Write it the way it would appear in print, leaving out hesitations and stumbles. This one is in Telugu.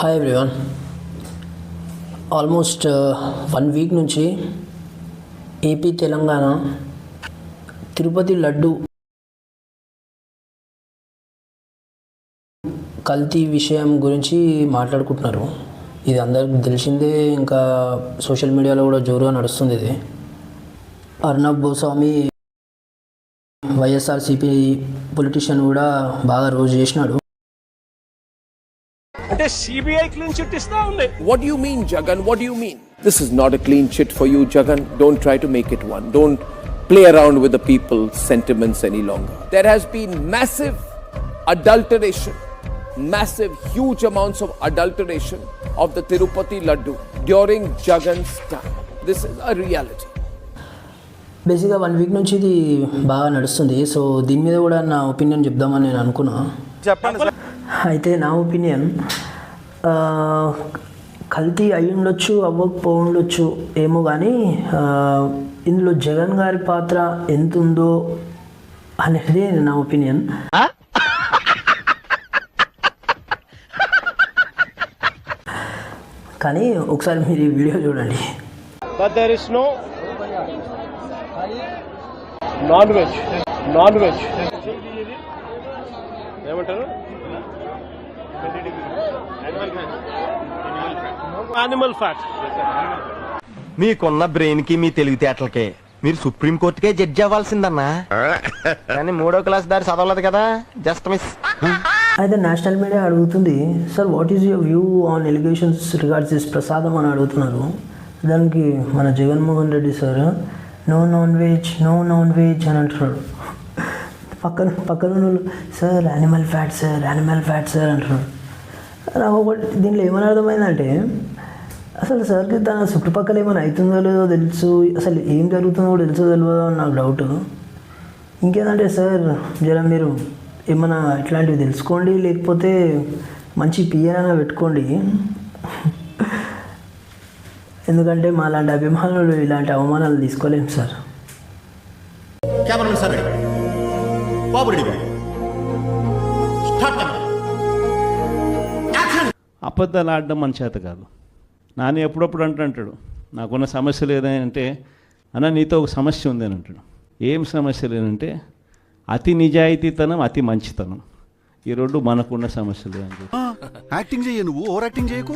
Hi everyone. ఆల్మోస్ట్ 1 వీక్ నుంచి ఏపీ తెలంగాణ తిరుపతి లడ్డు కల్తీ విషయం గురించి మాట్లాడుకుంటున్నారు. ఇది అందరికి తెలిసిందే, ఇంకా సోషల్ మీడియాలో కూడా జోరుగా నడుస్తుంది. ఇది అర్నబ్ గోస్వామి వైఎస్ఆర్సీపీ పొలిటీషియన్ కూడా బాగా రోజు చేసినాడు. అంటే సిబిఐ క్లీన్ చిట్ ఇస్తా ఉంది. What do you mean, Jagan? What do you mean? This is not a clean chit for you, Jagan. Don't try to make it one. Don't play around with the people's sentiments any longer. There has been massive adulteration, huge amounts of adulteration of the Tirupati Laddu during Jagan's time. This is a reality. బేసిక్గా 1 వీక్ నుంచి ఇది బాగా నడుస్తుంది. సో దీని మీద కూడా నా ఒపీనియన్ చెప్దామని నేను అనుకున్నా. చెప్పండి సార్. అయితే నా ఒపీనియన్, కల్తీ అయి ఉండొచ్చు, అవ్వకపోవచ్చు ఏమో, కానీ ఇందులో జగన్ గారి పాత్ర ఎంత ఉందో అనేది నా ఒపీనియన్. కానీ ఒకసారి మీరు ఈ వీడియో చూడండి. But there is no non-veg. ఏమంటారు? Animal fat. మీకున్న బ్రెయిన్ కి మీ తెలివితేటలకే మీరు సుప్రీం కోర్టుకే జడ్జి అవ్వాల్సిందన్నా. కానీ 3వ క్లాస్ దారి చదవలేదు కదా, జస్ట్ మిస్. అయితే నేషనల్ మీడియా అడుగుతుంది, sir what is your view on allegations regards this prasadam అని అడుగుతున్నారు. దానికి మన Jaganmohan Reddy sir no non veg అని అంటున్నాడు. పక్కన వాళ్ళు సార్ యానిమల్ ఫ్యాట్ సార్ అంటున్నాడు. నాకు ఒకటి దీంట్లో ఏమని అర్థమైందంటే, అసలు సార్కి తన చుట్టుపక్కల ఏమైనా అవుతుందో లేదో తెలుసు, అసలు ఏం జరుగుతుందో కూడా తెలుసో తెలియదో అని నాకు డౌట్. ఇంకేంటంటే సార్ జర మీరు ఏమైనా ఇట్లాంటివి తెలుసుకోండి, లేకపోతే మంచి పియనైనా పెట్టుకోండి. ఎందుకంటే మా లాంటి అభిమానులు ఇలాంటి అవమానాలు తీసుకోలేము సార్. అబద్ధాలు ఆడడం మన చేత కాదు. నాని ఎప్పుడప్పుడు అంటాడు, నాకున్న సమస్య లేదంటే, అన్న నీతో ఒక సమస్య ఉంది అని అంటాడు. ఏం సమస్య లేదంటే అతి నిజాయితీతనం, అతి మంచితనం, ఈ రెండు మనకున్న సమస్యలు అని చెప్పి. యాక్టింగ్ చేయ, నువ్వు ఓవర్ యాక్టింగ్ చేయకు.